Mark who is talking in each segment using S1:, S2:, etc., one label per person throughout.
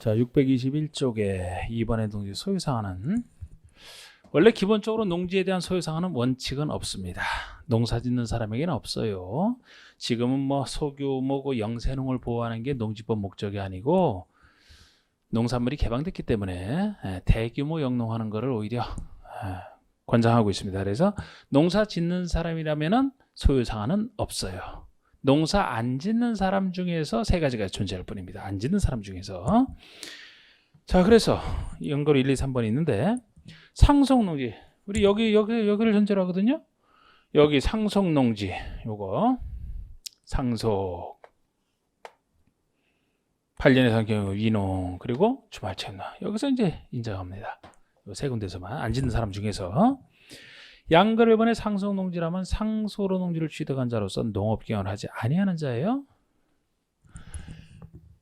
S1: 자, 621쪽에 2번의 농지 소유상한은 원래 기본적으로 농지에 대한 소유상한은 원칙은 없습니다. 농사 짓는 사람에게는 없어요. 지금은 뭐 소규모고 영세농을 보호하는 게 농지법 목적이 아니고 농산물이 개방됐기 때문에 대규모 영농하는 것을 오히려 권장하고 있습니다. 그래서 농사 짓는 사람이라면은 소유상한은 없어요. 농사 안 짓는 사람 중에서 세 가지가 존재할 뿐입니다. 안 짓는 사람 중에서. 자, 그래서 연결 1, 2, 3번이 있는데 상속농지, 우리 여기를 전제로 하거든요. 여기 상속농지, 요거 상속 8년 이상 경우 이농, 그리고 주말체험농, 여기서 이제 인정합니다. 요 세 군데서만 안 짓는 사람 중에서. 양글 1번의 상속농지라면 상소로 농지를 취득한 자로서 농업경영을 하지 아니하는 자예요.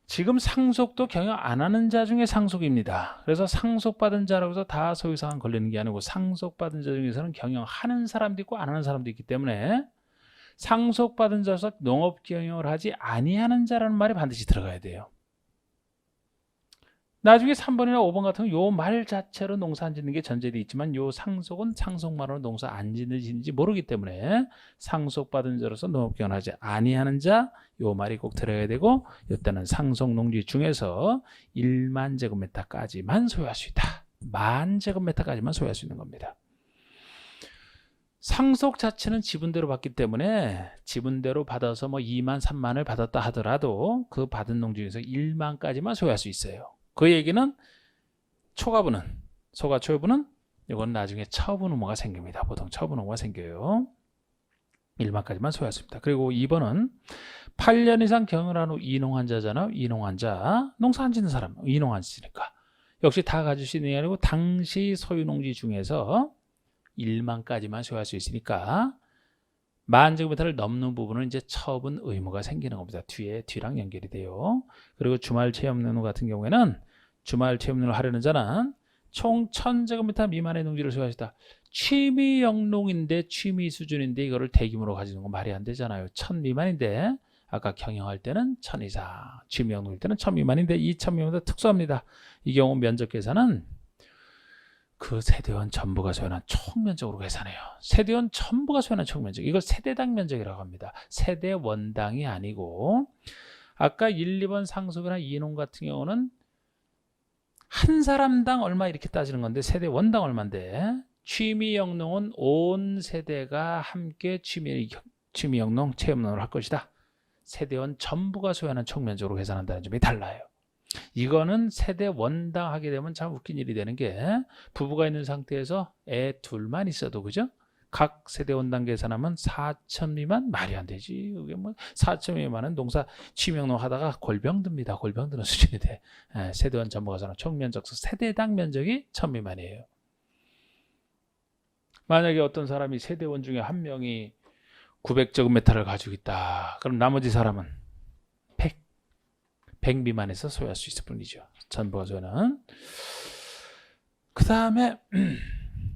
S1: 지금 상속도 경영 안 하는 자 중에 상속입니다. 그래서 상속받은 자라고 해서 다 소유상한 걸리는 게 아니고 상속받은 자 중에서는 경영하는 사람도 있고 안 하는 사람도 있기 때문에 상속받은 자로서 농업경영을 하지 아니하는 자라는 말이 반드시 들어가야 돼요. 나중에 3번이나 5번 같은 요 말 자체로 농사 안 짓는 게 전제되어 있지만 요 상속은 상속만으로 농사 안 짓는지 모르기 때문에 상속받은 자로서 농업경영을 하지 아니하는 자, 요 말이 꼭 들어야 되고, 이때는 상속농지 중에서 1만 제곱미터까지만 소유할 수 있다. 1만 제곱미터까지만 소유할 수 있는 겁니다. 상속 자체는 지분대로 받기 때문에 지분대로 받아서 뭐 2만, 3만을 받았다 하더라도 그 받은 농지 중에서 1만까지만 소유할 수 있어요. 그 얘기는 초과분은, 소가 초유분은 이건 나중에 처분 의무가 생깁니다. 보통 처분 의무가 생겨요. 1만까지만 소유할 수 있습니다. 그리고 2번은 8년 이상 경영을 한 후 이농한 자잖아요. 이농한 자, 농사 안 짓는 사람, 이농한 자니까 역시 다 가질 수 있는 게 아니고 당시 소유농지 중에서 1만까지만 소유할 수 있으니까 10,000제곱미터를 넘는 부분은 이제 처분 의무가 생기는 겁니다. 뒤랑 연결이 돼요. 그리고 주말 체험농 같은 경우에는 주말 체험농을 하려는 자는 총 1,000제곱미터 미만의 농지를 소유할 수 있다. 취미 영농인데 취미 수준인데 이거를 대규모로 가지는 건 말이 안 되잖아요. 1,000 미만인데 아까 경영할 때는 1,000 이상, 취미 영농일 때는 1,000 미만인데 2,000 미만보다 특수합니다. 이 경우 면적 계산은 그 세대원 전부가 소유한 총 면적으로 계산해요. 세대원 전부가 소유한 총 면적, 이걸 세대당 면적이라고 합니다. 세대 원당이 아니고, 아까 1, 2번 상속이나 이농 같은 경우는 한 사람당 얼마 이렇게 따지는 건데 세대 원당 얼마인데, 취미 영농은 온 세대가 함께 취미 영농, 체험농을 할 것이다. 세대원 전부가 소유하는 총 면적으로 계산한다는 점이 달라요. 이거는 세대 원당 하게 되면 참 웃긴 일이 되는 게, 부부가 있는 상태에서 애 둘만 있어도, 그죠? 각 세대 원당 계산하면 4,000 미만? 말이 안 되지. 그게 뭐 4,000 미만은 농사 취미영농 하다가 골병듭니다. 골병드는 수준이 돼. 세대원 전부가 사는 총 면적, 세대당 면적이 1,000 미만이에요. 만약에 어떤 사람이 세대원 중에 한 명이 900제곱미터를 가지고 있다. 그럼 나머지 사람은 100 미만에서 소유할 수 있을 뿐이죠. 전부가 소유는. 그 다음에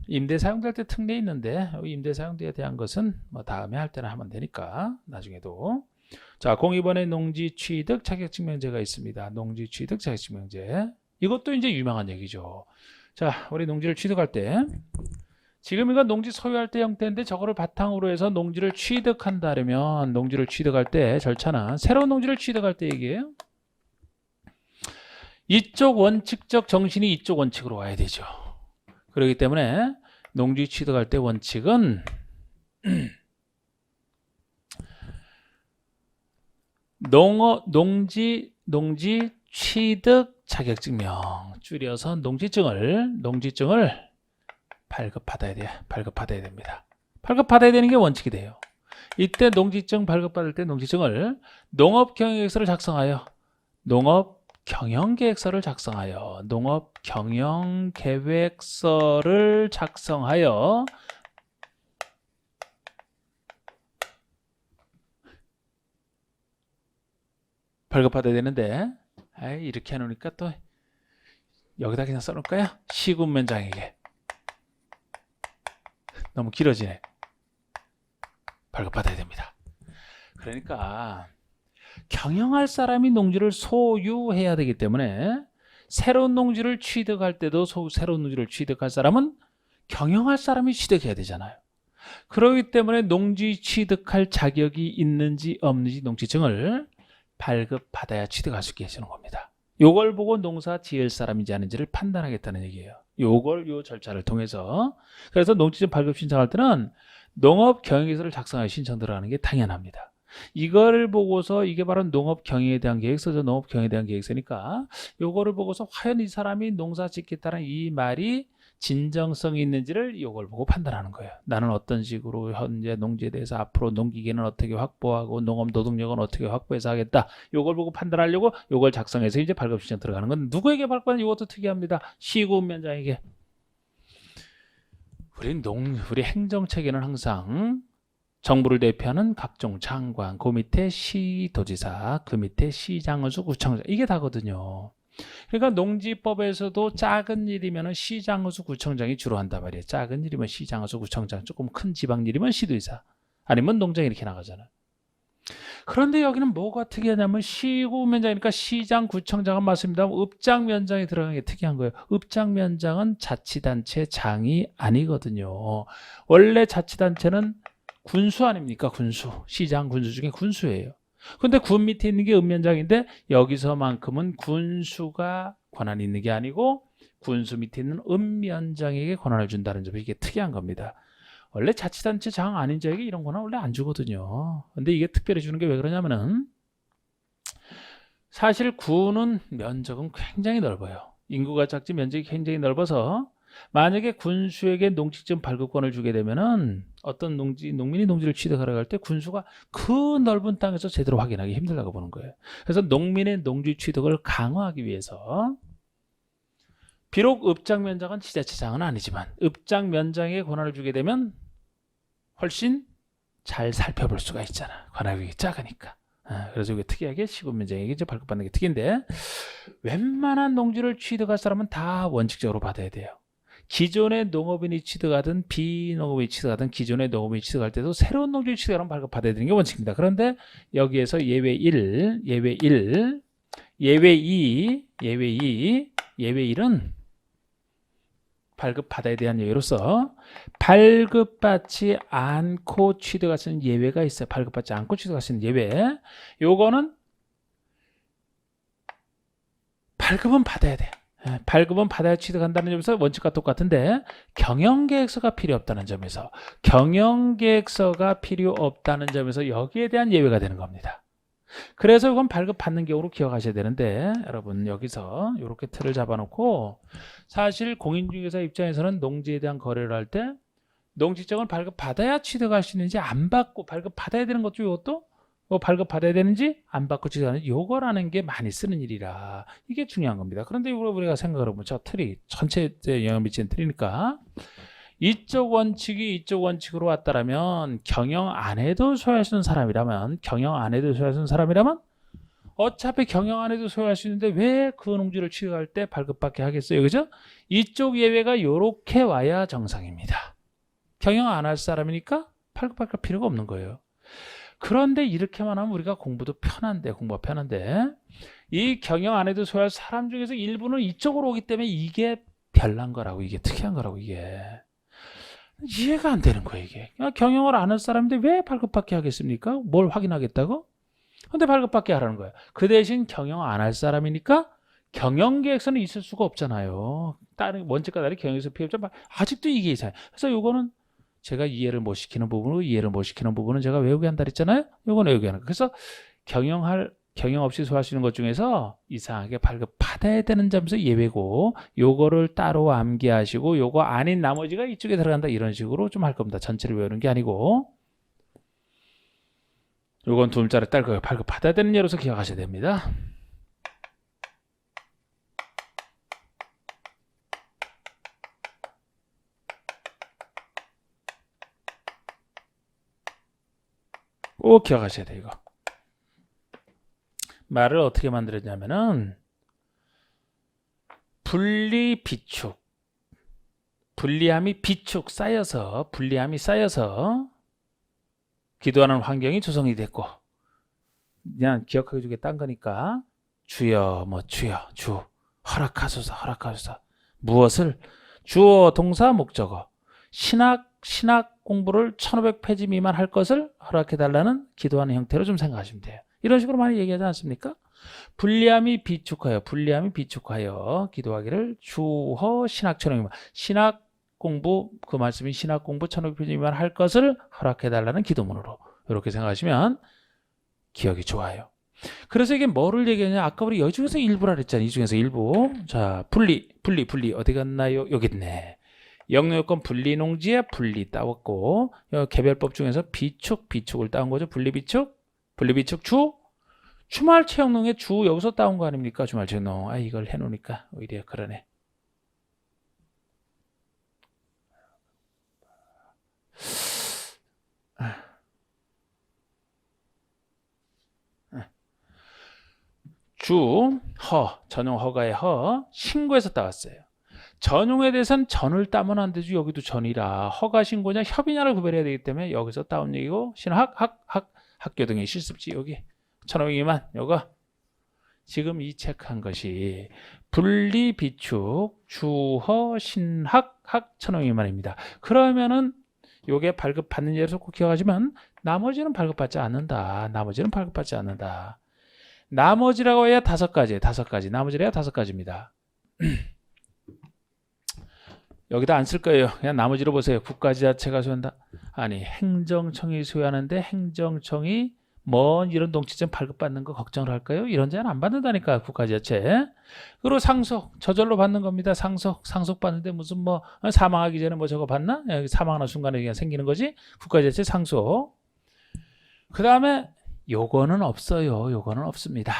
S1: 임대사용될 때 특례 있는데 임대사용대에 대한 것은 뭐 다음에 할 때나 하면 되니까 나중에도. 자, 02번에 농지 취득 자격증명제가 있습니다. 농지 취득 자격증명제. 이것도 이제 유명한 얘기죠. 자, 우리 농지를 취득할 때, 지금 이건 농지 소유할 때 형태인데 저거를 바탕으로 해서 농지를 취득한다면 농지를 취득할 때 절차는 새로운 농지를 취득할 때 얘기예요. 이쪽 원칙적 정신이 이쪽 원칙으로 와야 되죠. 그렇기 때문에 농지 취득할 때 원칙은 농지 취득 자격증명, 줄여서 농지증을 발급받아야 돼요. 발급받아야 됩니다. 발급받아야 되는 게 원칙이 돼요. 이때 농지증 발급받을 때 농지증을 농업경영계획서를 작성하여 농업경영계획서를 작성하여 발급받아야 되는데, 이렇게 해놓으니까 또 여기다 그냥 써놓을까요? 시군면장에게 너무 길어지네. 발급받아야 됩니다. 그러니까 경영할 사람이 농지를 소유해야 되기 때문에 새로운 농지를 취득할 때도 새로운 농지를 취득할 사람은 경영할 사람이 취득해야 되잖아요. 그렇기 때문에 농지 취득할 자격이 있는지 없는지 농지증을 발급받아야 취득할 수 있게 해주는 겁니다. 요걸 보고 농사 지을 사람인지 아닌지를 판단하겠다는 얘기예요. 요 절차를 통해서. 그래서 농지증 발급 신청할 때는 농업경영계획서를 작성하여 신청 들어가는 게 당연합니다. 이거를 보고서 이게 바로 농업경영에 대한 계획서죠. 농업경영에 대한 계획서니까 요거를 보고서 과연 이 사람이 농사 짓겠다는 이 말이 진정성이 있는지를 이걸 보고 판단하는 거예요. 나는 어떤 식으로 현재 농지에 대해서 앞으로 농기계는 어떻게 확보하고 농업 노동력은 어떻게 확보해서 하겠다. 이걸 보고 판단하려고 이걸 작성해서 이제 발급 신청 들어가는 건 누구에게 발급하는 이것도 특이합니다. 시군면장에게. 우리 행정체계는 항상 정부를 대표하는 각종 장관, 그 밑에 시도지사, 그 밑에 시장의수, 구청장 이게 다거든요. 그러니까 농지법에서도 작은 일이면 시장의수 구청장이 주로 한단 말이에요. 작은 일이면 시장의수 구청장, 조금 큰 지방 일이면 시도지사, 아니면 농장 이렇게 나가잖아요. 그런데 여기는 뭐가 특이하냐면 시구면장이니까 시장, 구청장은 맞습니다. 읍장면장이 들어가는 게 특이한 거예요. 읍장면장은 자치단체 장이 아니거든요. 원래 자치단체는 군수 아닙니까? 군수. 시장, 군수 중에 군수예요. 근데 군 밑에 있는 게 읍면장인데 여기서만큼은 군수가 권한이 있는 게 아니고 군수 밑에 있는 읍면장에게 권한을 준다는 점이 이게 특이한 겁니다. 원래 자치단체 장 아닌 자에게 이런 권한 원래 안 주거든요. 근데 이게 특별히 주는 게 왜 그러냐면은 사실 군은 면적은 굉장히 넓어요. 인구가 작지 면적이 굉장히 넓어서 만약에 군수에게 농지증 발급권을 주게 되면은 어떤 농민이 농지를 취득하러 갈 때 군수가 그 넓은 땅에서 제대로 확인하기 힘들다고 보는 거예요. 그래서 농민의 농지 취득을 강화하기 위해서 비록 읍장면장은 지자체장은 아니지만 읍장면장에게 권한을 주게 되면 훨씬 잘 살펴볼 수가 있잖아. 권한이 작으니까. 그래서 이게 특이하게 시군면장에게 이제 발급받는 게 특인데 웬만한 농지를 취득할 사람은 다 원칙적으로 받아야 돼요. 기존의 농업인이 취득하든 비농업인이 취득하든 기존의 농업인이 취득할 때도 새로운 농지를 취득하면 발급받아야 되는 게 원칙입니다. 그런데 여기에서 예외 1, 예외 1, 예외 2, 예외 2, 예외 1은 발급받아야 대한 예외로서 발급받지 않고 취득할 수 있는 예외가 있어요. 발급받지 않고 취득할 수 있는 예외. 요거는 발급은 받아야 돼. 발급은 받아야 취득한다는 점에서 원칙과 똑같은데 경영계획서가 필요 없다는 점에서 경영계획서가 필요 없다는 점에서 여기에 대한 예외가 되는 겁니다. 그래서 이건 발급받는 경우로 기억하셔야 되는데 여러분 여기서 이렇게 틀을 잡아놓고 사실 공인중개사 입장에서는 농지에 대한 거래를 할 때 농지증을 발급받아야 취득할 수 있는지 안 받고 발급받아야 되는 것도 이것도 발급받아야 되는지 안 받고 취득하는지 요거라는 게 많이 쓰는 일이라 이게 중요한 겁니다. 그런데 우리가 생각을 해보면 저 틀이 전체에 영향을 미치는 틀이니까 이쪽 원칙이 이쪽 원칙으로 왔다라면 경영 안 해도 소유할 수 있는 사람이라면 어차피 경영 안 해도 소유할 수 있는데 왜 그 농지를 취득할 때 발급받게 하겠어요? 그죠? 이쪽 예외가 요렇게 와야 정상입니다. 경영 안 할 사람이니까 발급받을 필요가 없는 거예요. 그런데 이렇게만 하면 우리가 공부가 편한데 이 경영 안 해도 소유할 사람 중에서 일부는 이쪽으로 오기 때문에 이게 별난 거라고 이게 특이한 거라고 이게 이해가 안 되는 거예요. 이게 경영을 안 할 사람인데 왜 발급받게 하겠습니까? 뭘 확인하겠다고? 근데 발급받게 하라는 거예요. 그 대신 경영 안 할 사람이니까 경영계획서는 있을 수가 없잖아요. 다른 원칙과 다르게 경영계획서 필요 없잖아요. 아직도 이게 이상해요. 그래서 요거는 제가 이해를 못 시키는 부분은 제가 외우게 한다 그랬잖아요. 요건 외우게 하는 거예요. 그래서 경영 없이 소화할 수 있는 것 중에서 이상하게 발급받아야 되는 점에서 예외고 요거를 따로 암기하시고 요거 아닌 나머지가 이쪽에 들어간다 이런 식으로 좀 할 겁니다. 전체를 외우는 게 아니고 요건 두 문자를 딸 발급받아야 되는 예로서 기억하셔야 됩니다. 꼭 기억하셔야 돼요. 이거 말을 어떻게 만들었냐면은 분리 비축 불리함이 쌓여서 기도하는 환경이 조성이 됐고 그냥 기억하게 주겠다는 거니까 주여 주 허락하소서 허락하소서. 무엇을? 주어 동사 목적어. 신학 공부를 1500페이지 미만 할 것을 허락해달라는 기도하는 형태로 좀 생각하시면 돼요. 이런 식으로 많이 얘기하지 않습니까? 불리함이 비축하여 기도하기를 주허 신학처럼 미만. 신학 공부, 그 말씀이 신학 공부 1500페이지 미만 할 것을 허락해달라는 기도문으로 이렇게 생각하시면 기억이 좋아요. 그래서 이게 뭐를 얘기하냐? 아까 우리 이 중에서 일부라 그랬잖아요. 이 중에서 일부. 자, 분리 어디 갔나요? 여기 있네. 영유권 분리농지에 분리 따왔고, 개별법 중에서 비축을 따온 거죠. 분리비축 주말체육농의 주 여기서 따온 거 아닙니까? 주말체육농. 아, 이걸 해놓으니까 오히려 그러네. 전용 허가의 신고에서 따왔어요. 전용에 대해서는 전을 따면 안 되죠. 여기도 전이라 허가 신고냐 협의냐를 구별해야 되기 때문에 여기서 따온 얘기고 학교 등의 실습지 여기 1500이만 요거 지금 이 체크한 것이 분리 비축 주허 신학 1500미만입니다. 그러면은 요게 발급받는 예를 꼭 기억하지만 나머지는 발급받지 않는다. 나머지라고 해야 5가지. 나머지라 해야 5가지입니다. 여기다 안 쓸 거예요. 그냥 나머지로 보세요. 국가지자체가 소유한다. 아니 행정청이 소유하는데 행정청이 뭔 이런 농지점 발급받는 거 걱정을 할까요? 이런 데는 안 받는다니까 국가지자체. 그리고 상속 저절로 받는 겁니다. 상속 받는데 무슨 뭐 사망하기 전에 뭐 저거 받나? 사망하는 순간에 그냥 생기는 거지. 국가지자체 상속. 그 다음에 요거는 없어요. 요거는 없습니다.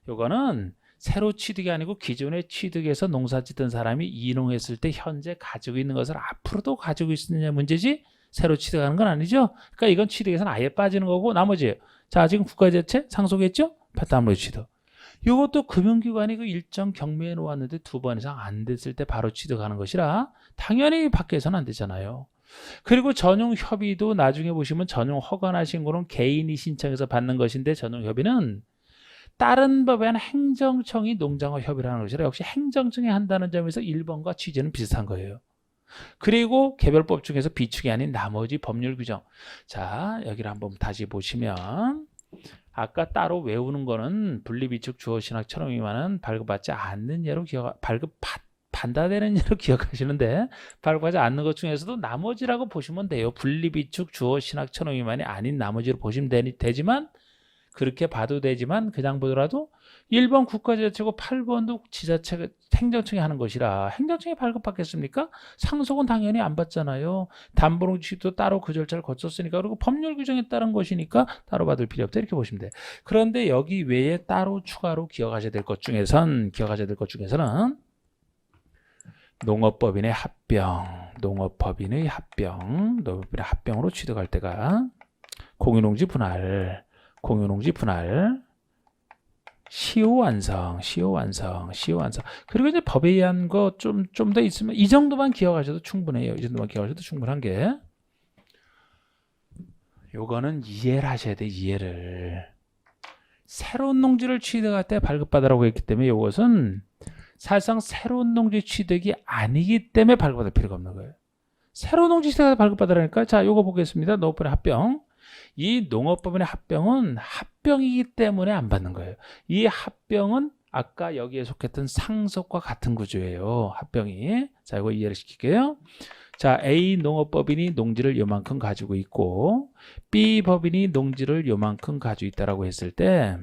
S1: 요거는 새로 취득이 아니고 기존에 취득해서 농사 짓던 사람이 이농했을 때 현재 가지고 있는 것을 앞으로도 가지고 있느냐 문제지 새로 취득하는 건 아니죠. 그러니까 이건 취득에서는 아예 빠지는 거고 나머지 자 지금 국가자체 상속했죠. 다음으로 취득. 이것도 금융기관이 그 일정 경매에 놓았는데 2번 이상 안 됐을 때 바로 취득하는 것이라 당연히 밖에서는 안 되잖아요. 그리고 전용 협의도 나중에 보시면 전용 허가나 신고는 개인이 신청해서 받는 것인데 전용 협의는 다른 법에 한 행정청이 농장과 협의를 하는 것이라 역시 행정청이 한다는 점에서 1번과 취지는 비슷한 거예요. 그리고 개별법 중에서 비축이 아닌 나머지 법률 규정. 자, 여기를 한번 다시 보시면 아까 따로 외우는 거는 분리비축 주어 신학 1500미만은 발급받지 않는 예로 반다되는 예로 기억하시는데 발급하지 않는 것 중에서도 나머지라고 보시면 돼요. 분리비축 주어 신학 1500미만이 아닌 나머지로 보시면 되지만 그렇게 봐도 되지만 그냥 보더라도 1번 국가지자체고 8번도 지자체가 행정청이 하는 것이라 행정청이 발급받겠습니까? 상속은 당연히 안 받잖아요. 담보농지도 따로 그 절차를 거쳤으니까 그리고 법률 규정에 따른 것이니까 따로 받을 필요 없다 이렇게 보시면 돼요. 그런데 여기 외에 따로 추가로 기억하셔야 될 것 중에서는 농업법인의 합병으로 취득할 때가 공유농지 분할 시효 완성. 그리고 이제 법에 의한 거 좀 더 있으면 이 정도만 기억하셔도 충분해요. 이 정도만 기억하셔도 충분한 게. 요거는 이해를 하셔야 돼. 이해를. 새로운 농지를 취득할 때 발급받으라고 했기 때문에 이것은 사실상 새로운 농지 취득이 아니기 때문에 발급받을 필요가 없는 거예요. 새로운 농지 취득할 때 발급받으라니까. 자, 요거 보겠습니다. 농업법인의 합병. 이 농업법인의 합병은 합병이기 때문에 안 받는 거예요. 이 합병은 아까 여기에 속했던 상속과 같은 구조예요. 합병이. 자, 이거 이해를 시킬게요. 자, A 농업법인이 농지를 요만큼 가지고 있고 B 법인이 농지를 요만큼 가지고 있다라고 했을 때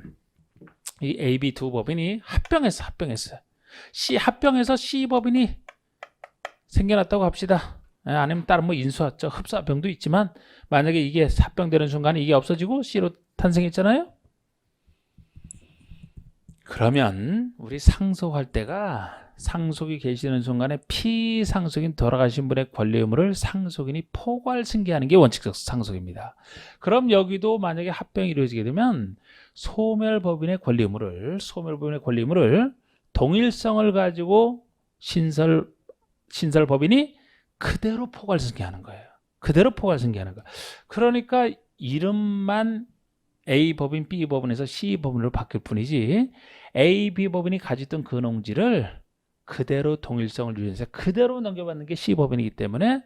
S1: 이 A, B 두 법인이 합병했어요. 합병해서 C 법인이 생겨났다고 합시다. 아니면 다른 뭐 인수합병, 흡사병도 있지만 만약에 이게 합병되는 순간에 이게 없어지고 C로 탄생했잖아요. 그러면 우리 상속할 때가 상속이 계시는 순간에 피상속인 돌아가신 분의 권리 의무를 상속인이 포괄 승계하는 게 원칙적 상속입니다. 그럼 여기도 만약에 합병이 이루어지게 되면 소멸법인의 권리 의무를 동일성을 가지고 신설법인이 그대로 포괄 승계하는 거예요. 그러니까 이름만 A 법인, B 법인에서 C 법인으로 바뀔 뿐이지 A, B 법인이 가졌던 그 농지를 그대로 동일성을 유지해서 그대로 넘겨받는 게 C 법인이기 때문에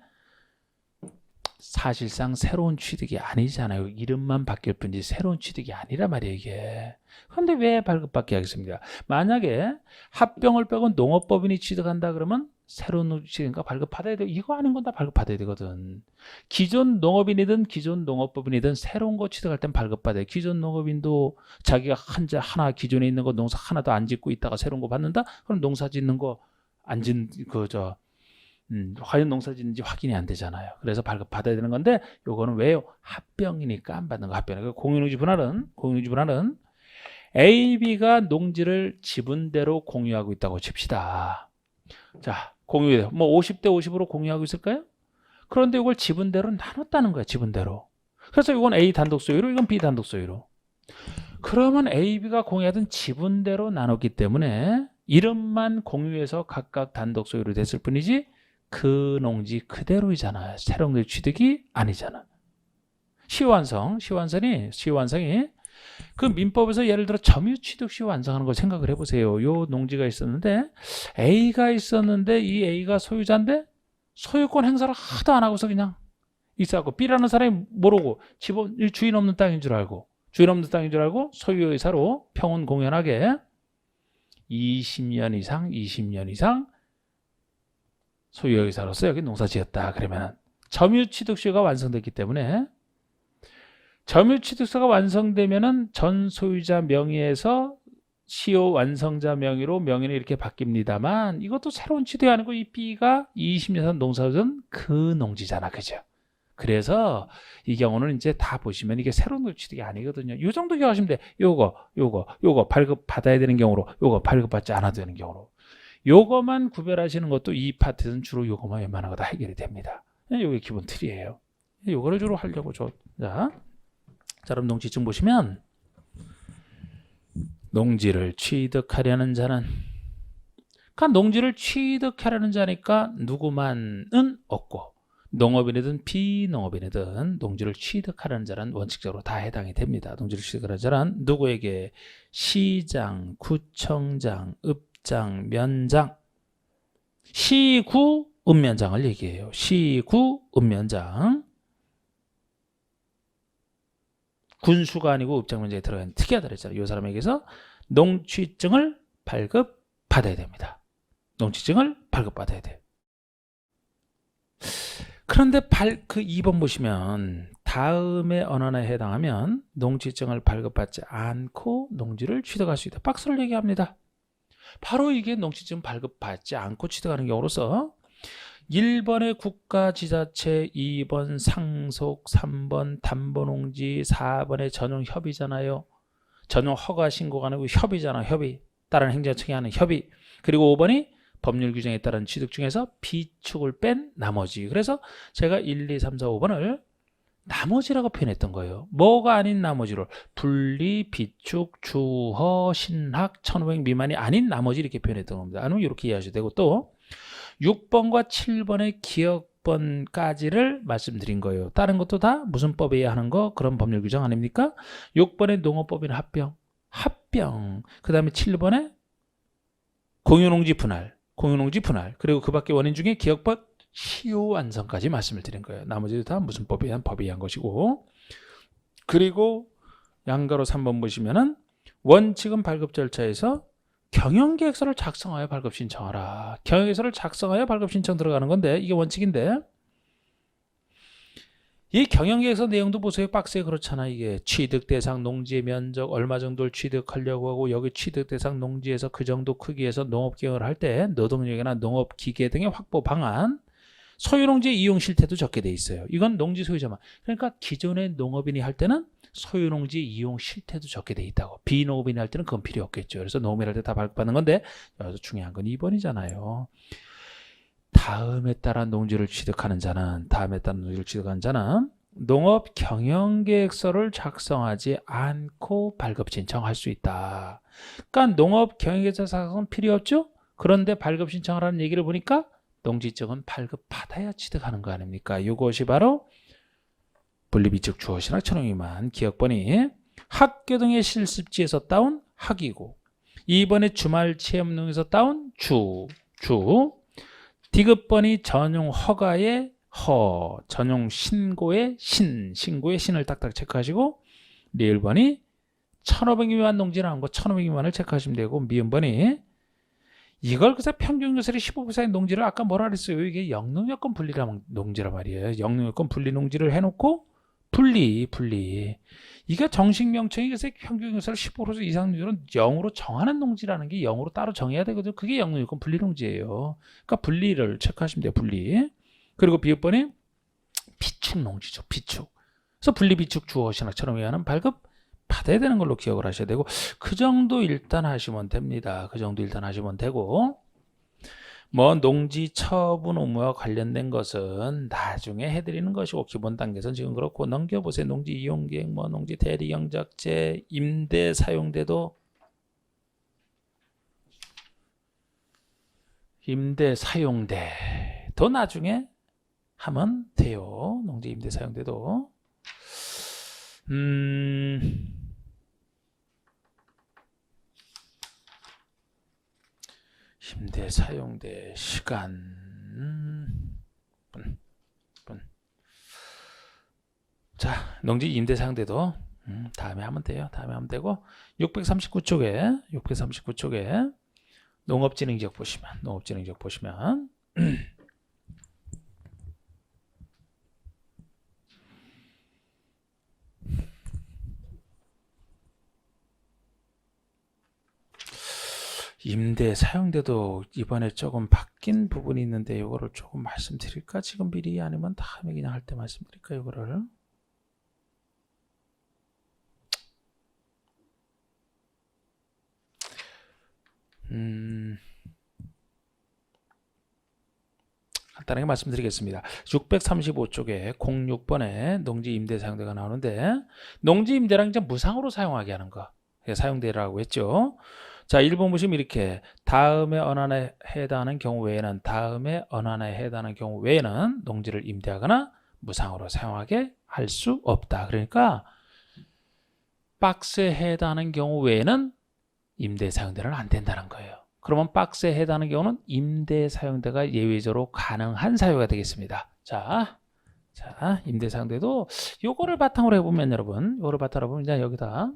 S1: 사실상 새로운 취득이 아니잖아요. 이름만 바뀔 뿐이지 새로운 취득이 아니란 말이에요, 이게. 그런데 왜 발급받게 하겠습니까? 만약에 합병을 빼고 농업법인이 취득한다 그러면 새로운 취득인가 발급받아야 돼요. 이거 아닌 건 다 발급받아야 되거든. 기존 농업인이든 기존 농업법인이든 새로운 거 취득할 땐 발급받아요. 기존 농업인도 자기가 하나 기존에 있는 거 농사 하나도 안 짓고 있다가 새로운 거 받는다? 그럼 농사 짓는 거 안 짓는 과연 농사 짓는지 확인이 안 되잖아요. 그래서 발급받아야 되는 건데 요거는 왜요? 합병이니까 안 받는 거 합병이니까. 공유농지 분할은 A, B가 농지를 지분대로 공유하고 있다고 칩시다. 자, 공유해요. 뭐 50대 50으로 공유하고 있을까요? 그런데 이걸 지분대로 나눴다는 거야, 지분대로. 그래서 이건 A 단독 소유로, 이건 B 단독 소유로. 그러면 A, B가 공유하던 지분대로 나눴기 때문에 이름만 공유해서 각각 단독 소유로 됐을 뿐이지 그 농지 그대로이잖아요. 새로운 게 취득이 아니잖아. 시효완성이 그 민법에서 예를 들어 점유취득 시효완성하는 걸 생각을 해보세요. 요 농지가 있었는데 A가 있었는데 이 A가 소유자인데 소유권 행사를 하도 안 하고서 그냥 있어갖고 B라는 사람이 모르고 주인 없는 땅인 줄 알고 소유의사로 평온공연하게 20년 이상 소유의사로서 여기 농사지었다. 그러면 점유취득시효가 완성됐기 때문에 점유취득서가 완성되면은 전 소유자 명의에서 시효 완성자 명의로 명의는 이렇게 바뀝니다만 이것도 새로운 취득이 아니고 이 B가 20년 농사지은 그 농지잖아. 그죠? 그래서 이 경우는 이제 다 보시면 이게 새로운 취득이 아니거든요. 이 정도 기억하시면 돼. 요거 발급 받아야 되는 경우로, 요거 발급받지 않아도 되는 경우로. 요거만 구별하시는 것도 이 파트는 주로 요거만 웬만한 거 다 해결이 됩니다. 요게 기본 틀이에요. 요거를 주로 하려고 자, 그럼 농지증 보시면 농지를 취득하려는 자는, 그러니까 농지를 취득하려는 자니까 누구만은 없고 농업인이든 비농업인이든 농지를 취득하려는 자는 원칙적으로 다 해당이 됩니다. 농지를 취득하려는 자는 누구에게? 시장, 구청장, 읍장, 면장, 시구, 읍면장을 얘기해요. 시구, 읍면장. 군수가 아니고 읍장면장에 들어가는 특이하다 그랬잖아요. 이 사람에게서 농취증을 발급받아야 됩니다. 농취증을 발급받아야 돼. 그런데 그 2번 보시면 다음에 어느 하나에 해당하면 농취증을 발급받지 않고 농지를 취득할 수 있다. 박스를 얘기합니다. 바로 이게 농취증 발급받지 않고 취득하는 경우로서 1번의 국가지자체, 2번 상속, 3번 담보농지, 4번의 전용협의잖아요. 전용 허가 신고가 아니고 협의잖아. 협의. 다른 행정청이 하는 협의. 그리고 5번이 법률 규정에 따른 취득 중에서 비축을 뺀 나머지. 그래서 제가 1, 2, 3, 4, 5번을 나머지라고 표현했던 거예요. 뭐가 아닌 나머지로 분리, 비축, 주허, 신학, 1500 미만이 아닌 나머지 이렇게 표현했던 겁니다. 아니면 이렇게 이해하셔도 되고, 또 6번과 7번의 기억번까지를 말씀드린 거예요. 다른 것도 다 무슨 법에 의해 하는 거, 그런 법률 규정 아닙니까? 6번의 농업법인 합병. 그 다음에 7번의 공유농지 분할. 그리고 그 밖에 원인 중에 기억번 시효 완성까지 말씀을 드린 거예요. 나머지도 다 무슨 법에 의한 것이고. 그리고 양가로 3번 보시면은 원칙은 발급 절차에서 경영계획서를 작성하여 발급 신청하라. 경영계획서를 작성하여 발급 신청 들어가는 건데 이게 원칙인데, 이 경영계획서 내용도 보세요. 박스에 그렇잖아. 이게 취득 대상 농지의 면적 얼마 정도를 취득하려고 하고, 여기 취득 대상 농지에서 그 정도 크기에서 농업경영을 할 때 노동력이나 농업기계 등의 확보 방안, 소유농지의 이용 실태도 적게 돼 있어요. 이건 농지 소유자만. 그러니까 기존의 농업인이 할 때는 소유농지 이용 실태도 적게 돼 있다고. 비농업인이 할 때는 그건 필요 없겠죠. 그래서 농업인 할 때 다 발급받는 건데, 여기서 중요한 건 2번이잖아요. 다음에 따른 농지를 취득하는 자는 농업 경영계획서를 작성하지 않고 발급 신청할 수 있다. 그러니까 농업 경영계획서 작성은 필요 없죠. 그런데 발급 신청하라는 얘기를 보니까 농지증은 발급받아야 취득하는 거 아닙니까? 이것이 바로 분리비축 주어신학 천홍이만 기억번이 학교 등의 실습지에서 따온 학이고, 2번에 주말 체험농에서 따온 주. 디귿번이 전용 허가의 허, 전용 신고의 신고의 신을 딱딱 체크하시고, 리을번이 1500 미만 농지 나온 거 1500 미만을 체크하시면 되고, 미음번이 이걸 그래서 평균요설이 15% 농지를 아까 뭐라 그랬어요? 이게 영농여건 분리라는 농지란 말이에요. 영농여건 분리 농지를 해놓고 분리. 이게 정식 명칭이 그래서 평균요설 15% 이상 농지는 0으로 정하는 농지라는 게 0으로 따로 정해야 되거든요. 그게 영농여건 분리 농지예요. 그러니까 분리를 체크하시면 돼요. 분리. 그리고 비읍번이 비축 농지죠. 비축. 그래서 분리 비축 주어 신학처럼 의하는 발급 받아야 되는 걸로 기억을 하셔야 되고, 그 정도 일단 하시면 됩니다. 그 정도 일단 하시면 되고, 뭐 농지 처분 의무와 관련된 것은 나중에 해드리는 것이고, 기본 단계에서는 지금 그렇고, 넘겨보세요. 농지 이용계획, 뭐 농지 대리경작제, 임대 사용대도 나중에 하면 돼요. 농지 임대 사용대도. 임대 사용대 시간 분. 자, 농지 임대 사용대도 다음에 하면 돼요. 다음에 하면 되고, 639쪽에 농업진흥지역 보시면 임대 사용대도 이번에 조금 바뀐 부분이 있는데, 이거를 조금 말씀드릴까? 지금 미리, 아니면 다음에 그냥 할 때 말씀드릴까? 이거를 간단하게 말씀드리겠습니다. 635쪽에 06번에 농지 임대 사용대가 나오는데, 농지 임대랑 이제 무상으로 사용하게 하는 거, 사용대라고 했죠. 자, 1번 보시면 이렇게 다음의 언안에 해당하는 경우 외에는 농지를 임대하거나 무상으로 사용하게 할 수 없다. 그러니까 박스에 해당하는 경우 외에는 임대 사용대는 안 된다는 거예요. 그러면 박스에 해당하는 경우는 임대 사용대가 예외적으로 가능한 사유가 되겠습니다. 자, 임대 사용대도 요거를 바탕으로 해보면, 여러분, 요거를 바탕으로 보면 이제 여기다,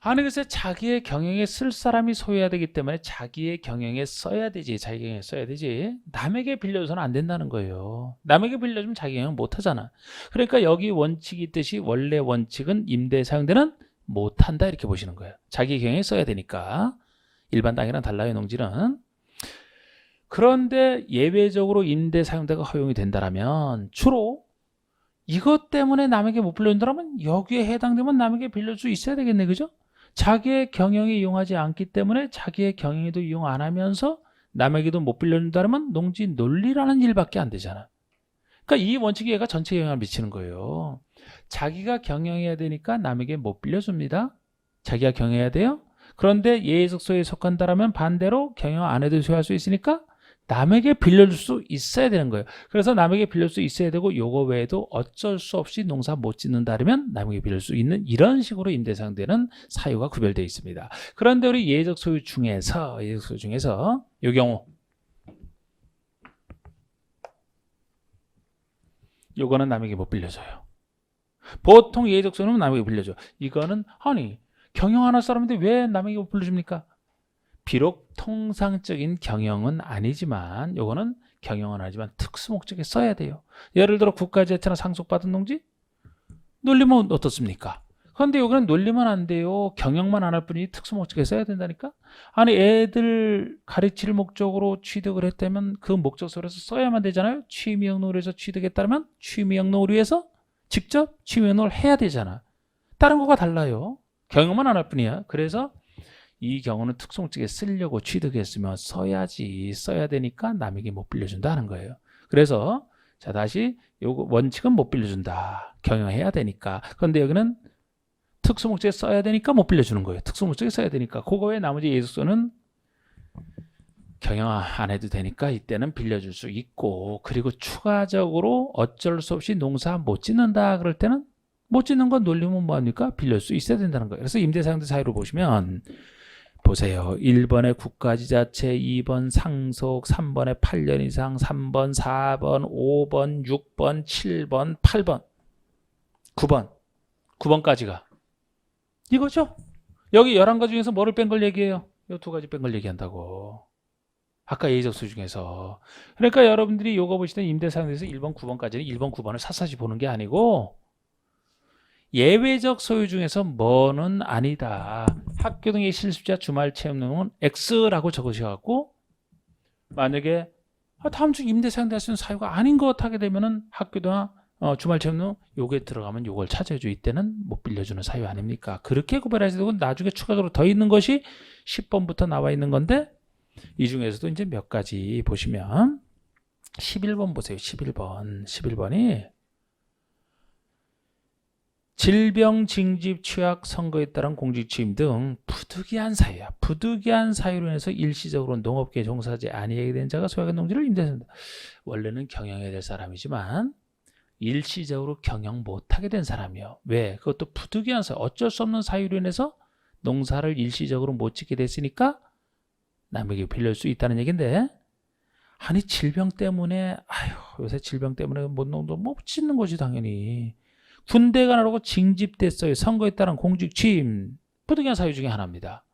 S1: 아니 글쎄 자기의 경영에 쓸 사람이 소유해야 되기 때문에 자기의 경영에 써야 되지. 남에게 빌려줘서는 안 된다는 거예요. 남에게 빌려주면 자기 경영 못하잖아. 그러니까 여기 원칙이 있듯이 원래 원칙은 임대 사용대는 못한다, 이렇게 보시는 거예요. 자기 경영에 써야 되니까. 일반 땅이랑 달라요, 농지는. 그런데 예외적으로 임대 사용대가 허용이 된다면 주로 이것 때문에 남에게 못 빌려준다면 여기에 해당되면 남에게 빌려줄 수 있어야 되겠네, 그죠? 자기의 경영에 이용하지 않기 때문에 자기의 경영에도 이용 안 하면서 남에게도 못 빌려준다면 농지 논리라는 일밖에 안 되잖아. 그러니까 이 원칙이 얘가 전체 영향을 미치는 거예요. 자기가 경영해야 되니까 남에게 못 빌려줍니다. 자기가 경영해야 돼요. 그런데 예외적소에 속한다라면 반대로 경영 안 해도 소유할 수 있으니까 남에게 빌려줄 수 있어야 되는 거예요. 그래서 남에게 빌려줄 수 있어야 되고, 요거 외에도 어쩔 수 없이 농사 못 짓는다면 남에게 빌려줄 수 있는, 이런 식으로 임대사용대는 사유가 구별되어 있습니다. 그런데 우리 예외적 소유 중에서 이 경우 요거는 남에게 못 빌려줘요. 보통 예외적 소유는 남에게 빌려줘. 이거는 아니 경영하는 사람인데 왜 남에게 못 빌려줍니까? 비록 통상적인 경영은 아니지만, 요거는 경영은 하지만 특수 목적에 써야 돼요. 예를 들어 국가재테나 상속받은 농지 놀리면 어떻습니까? 그런데 여기는 놀리면 안 돼요. 경영만 안 할 뿐이지 특수 목적에 써야 된다니까. 아니 애들 가르칠 목적으로 취득을 했다면 그 목적서에서 써야만 되잖아요. 취미영농을 해서 취득했다면 취미영농을 위해서 직접 취미영농을 해야 되잖아. 다른 거가 달라요. 경영만 안 할 뿐이야. 그래서 이 경우는 특수 목적에 쓰려고 취득했으면 써야 되니까 남에게 못 빌려준다는 거예요. 그래서 자, 다시 요거 원칙은 못 빌려준다. 경영해야 되니까. 그런데 여기는 특수 목적에 써야 되니까 못 빌려주는 거예요. 특수 목적에 써야 되니까. 그거 외에 나머지 예속소는 경영 안 해도 되니까 이때는 빌려줄 수 있고, 그리고 추가적으로 어쩔 수 없이 농사 못 짓는다 그럴 때는, 못 짓는 건 놀리면 뭐합니까? 빌릴 수 있어야 된다는 거예요. 그래서 임대사용대 사유를 보시면 보세요. 1번에 국가지자체, 2번 상속, 3번에 8년 이상, 3번, 4번, 5번, 6번, 7번, 8번, 9번. 9번까지가 이거죠. 여기 11가지 중에서 뭐를 뺀 걸 얘기해요? 이 2가지 뺀 걸 얘기한다고. 아까 예의적소 중에서. 그러니까 여러분들이 요거 보시던 임대사용에서 1번, 9번까지는 1번, 9번을 샅샅이 보는 게 아니고 예외적 소유 중에서 뭐는 아니다. 학교 등의 실습자 주말 체험료는 X라고 적으셔갖고 만약에 다음 주 임대사용될 수 있는 사유가 아닌 것 하게 되면은 학교나 주말 체험료 요게 들어가면 요걸 찾아줘. 이때는 못 빌려주는 사유 아닙니까? 그렇게 구별하셔야 되고 나중에 추가적으로 더 있는 것이 10번부터 나와 있는 건데 이 중에서도 이제 몇 가지 보시면 11번 보세요. 11번이 질병, 징집, 취약, 선거에 따른 공직 취임 등 부득이한 사유야. 부득이한 사유로 인해서 일시적으로 농업계에 종사하지 아니하게 된 자가 소유하는 농지를 임대한다. 원래는 경영해야 될 사람이지만 일시적으로 경영 못하게 된 사람이요. 왜? 그것도 부득이한 사유, 어쩔 수 없는 사유로 인해서 농사를 일시적으로 못 짓게 됐으니까 남에게 빌릴 수 있다는 얘기인데, 아니 질병 때문에 요새 질병 때문에 못 짓는 거지 당연히. 군대 가라고 징집됐어요. 선거에 따른 공직 취임. 부득이한 사유 중에 하나입니다.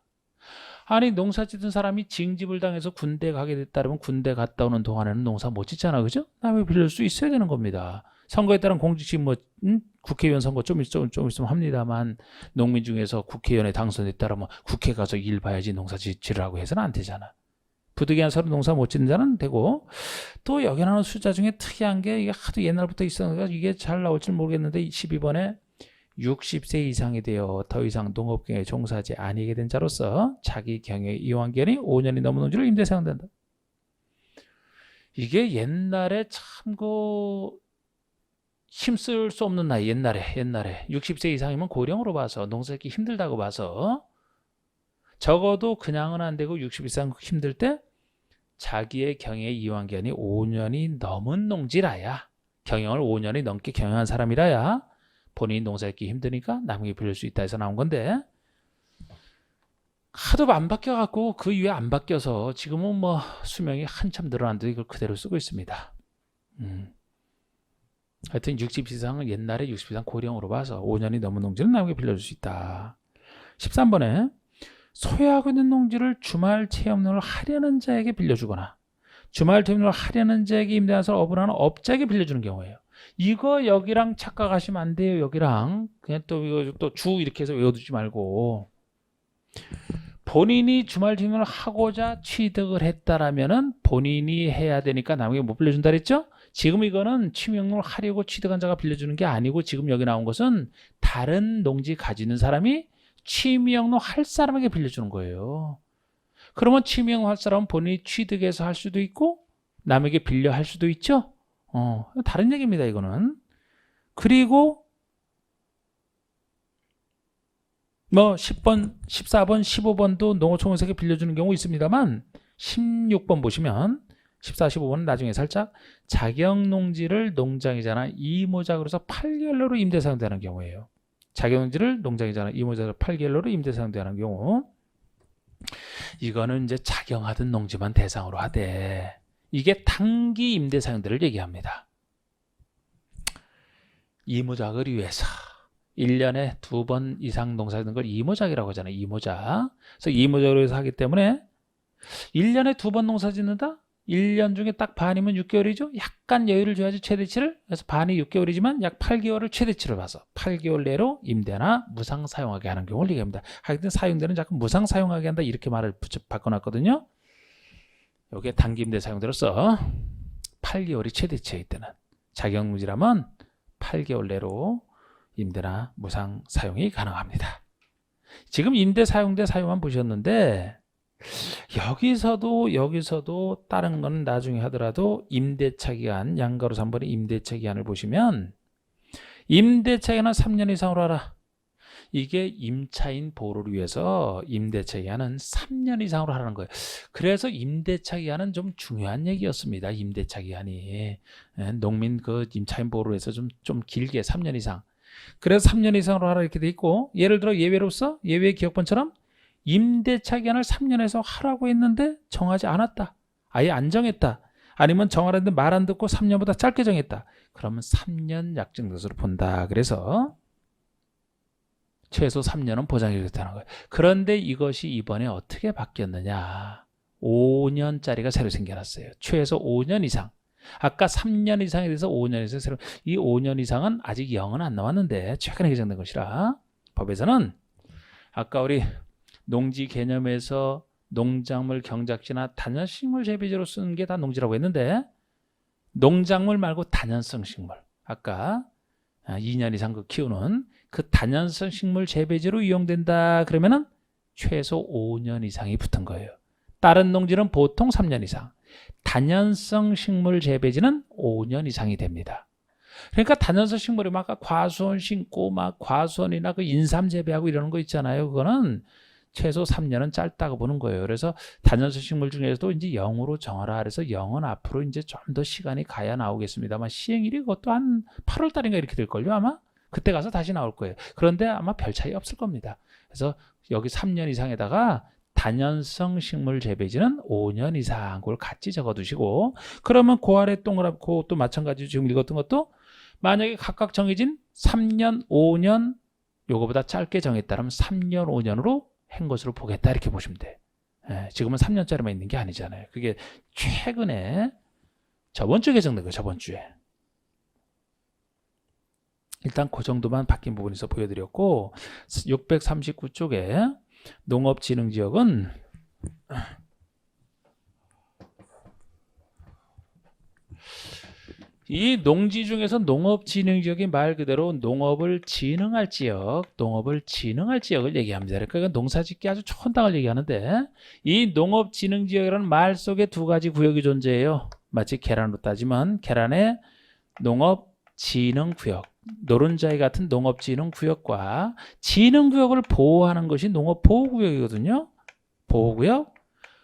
S1: 아니 농사 짓던 사람이 징집을 당해서 군대 가게 됐다 그러면 군대 갔다 오는 동안에는 농사 못 짓잖아. 그죠? 남에게 빌릴 수 있어야 되는 겁니다. 선거에 따른 공직 취임 국회의원 선거 좀 있으면 합니다만 농민 중에서 국회의원에 당선됐다 그러면 국회 가서 일 봐야지 농사 짓으라고 해서는 안 되잖아. 부득이한 사람 농사 못 짓는 자는 되고, 또 여기 나오는 숫자 중에 특이한 게 이게 하도 옛날부터 있었는데 이게 잘 나올지 모르겠는데 12번에 60세 이상이 되어 더 이상 농업경에 종사하지 아니게 된 자로서 자기 경영에 이용한 기간이 5년이 넘은 농지를 임대사용된다. 이게 옛날에 참고 힘쓸 수 없는 나이. 옛날에 60세 이상이면 고령으로 봐서 농사짓기 힘들다고 봐서 적어도 그냥은 안 되고 60 이상 힘들 때 자기의 경영에 이용한 기간이 5년이 넘은 농지라야, 경영을 5년이 넘게 경영한 사람이라야 본인이 농사짓기 힘드니까 남에게 빌릴 수 있다 해서 나온 건데, 하도 안 바뀌어갖고 그 이후에 안 바뀌어서 지금은 뭐 수명이 한참 늘어났는데 이걸 그대로 쓰고 있습니다. 하여튼 60 이상은 옛날에 60 이상 고령으로 봐서 5년이 넘은 농지는 남에게 빌려줄 수 있다. 13번에 소유하고 있는 농지를 주말 체험료를 하려는 자에게 빌려주거나 주말 체험료를 하려는 자에게 임대해서 업을 하는 업자에게 빌려주는 경우예요. 이거 여기랑 착각하시면 안 돼요. 여기랑 그냥 또 이거 또 주 이렇게 해서 외워두지 말고, 본인이 주말 체험료를 하고자 취득을 했다라면은 본인이 해야 되니까 남에게 못 빌려준다 그랬죠? 지금 이거는 취명을 하려고 취득한 자가 빌려주는 게 아니고, 지금 여기 나온 것은 다른 농지 가지는 사람이 취명로 할 사람에게 빌려주는 거예요. 그러면 취명로 할 사람은 본인이 취득해서 할 수도 있고 남에게 빌려 할 수도 있죠. 다른 얘기입니다 이거는. 그리고 뭐 10번, 14번, 15번도 농어촌에서 빌려주는 경우 있습니다만 16번 보시면 14, 15번은 나중에 살짝 자격농지를 농장이잖아 이모작으로서 8개월로 임대사용되는 경우예요. 자격농지를 농장이잖아 이모작으로 8개월로 임대사용되는 경우, 이거는 이제 작용하던 농지만 대상으로 하되 이게 단기 임대사용들을 얘기합니다. 이모작을 위해서 1년에 2번 이상 농사짓는 걸 이모작이라고 하잖아요. 이모작. 그래서 이모작으로 해서 하기 때문에 1년에 2번 농사 짓는다? 1년 중에 딱 반이면 6개월이죠. 약간 여유를 줘야지 최대치를. 그래서 반이 6개월이지만 약 8개월을 최대치를 봐서 8개월 내로 임대나 무상 사용하게 하는 경우를 얘기합니다. 하여튼 사용되는 자꾸 무상 사용하게 한다 이렇게 말을 바꿔놨거든요. 이게 단기 임대 사용대로서 8개월이 최대치에 있다는 자격농지라면 8개월 내로 임대나 무상 사용이 가능합니다. 지금 임대 사용대 사유만 보셨는데 여기서도 다른 건 나중에 하더라도 임대차 기간, 양가로 3번의 임대차 기간을 보시면 임대차 기간은 3년 이상으로 하라. 이게 임차인 보호를 위해서 임대차 기간은 3년 이상으로 하라는 거예요. 그래서 임대차 기간은 좀 중요한 얘기였습니다. 임대차 기간이 농민 그 임차인 보호를 위해서 좀 길게 3년 이상. 그래서 3년 이상으로 하라 이렇게 돼 있고, 예를 들어 예외로서 예외 기억번처럼 임대차 기간을 3년에서 하라고 했는데 정하지 않았다. 아예 안 정했다. 아니면 정하라는데 말 안 듣고 3년보다 짧게 정했다. 그러면 3년 약정 것으로 본다. 그래서 최소 3년은 보장이 됐다는 거예요. 그런데 이것이 이번에 어떻게 바뀌었느냐. 5년짜리가 새로 생겨났어요. 최소 5년 이상. 아까 3년 이상에 대해서 5년 이상 새로. 이 5년 이상은 아직 0은 안 나왔는데 최근에 개정된 것이라 법에서는 아까 우리 농지 개념에서 농작물 경작지나 단연식물 재배지로 쓰는 게 다 농지라고 했는데 농작물 말고 단연성 식물 아까 2년 이상 그 키우는 그 단연성 식물 재배지로 이용된다 그러면은 최소 5년 이상이 붙은 거예요. 다른 농지는 보통 3년 이상, 단연성 식물 재배지는 5년 이상이 됩니다. 그러니까 단연성 식물이 막 과수원 심고 막 과수원이나 그 인삼 재배하고 이러는 거 있잖아요. 그거는 최소 3년은 짧다고 보는 거예요. 그래서 단연성 식물 중에서도 이제 0으로 정하라. 그래서 0은 앞으로 이제 좀 더 시간이 가야 나오겠습니다만 시행일이 그것도 한 8월 달인가 이렇게 될걸요. 아마 그때 가서 다시 나올 거예요. 그런데 아마 별 차이 없을 겁니다. 그래서 여기 3년 이상에다가 단연성 식물 재배지는 5년 이상 그걸 같이 적어두시고 그러면 그 아래 동그랗고 그것도 마찬가지로 지금 읽었던 것도 만약에 각각 정해진 3년, 5년 요거보다 짧게 정했다면 3년, 5년으로 한 것으로 보겠다 이렇게 보시면 돼. 지금은 3년짜리만 있는 게 아니잖아요. 그게 최근에 저번 주에 개정된 거예요. 저번 주에. 일단 그 정도만 바뀐 부분이 있어 보여드렸고 639쪽에 농업진흥지역은 이 농지 중에서 농업진흥지역이 말 그대로 농업을 진흥할 지역을 얘기합니다. 그러니까 농사짓기 아주 좋은 땅을 얘기하는데 이 농업진흥지역이라는 말 속에 두 가지 구역이 존재해요. 마치 계란으로 따지면 계란의 농업진흥구역, 노른자이 같은 농업진흥구역과 진흥구역을 보호하는 것이 농업보호구역이거든요. 보호구역.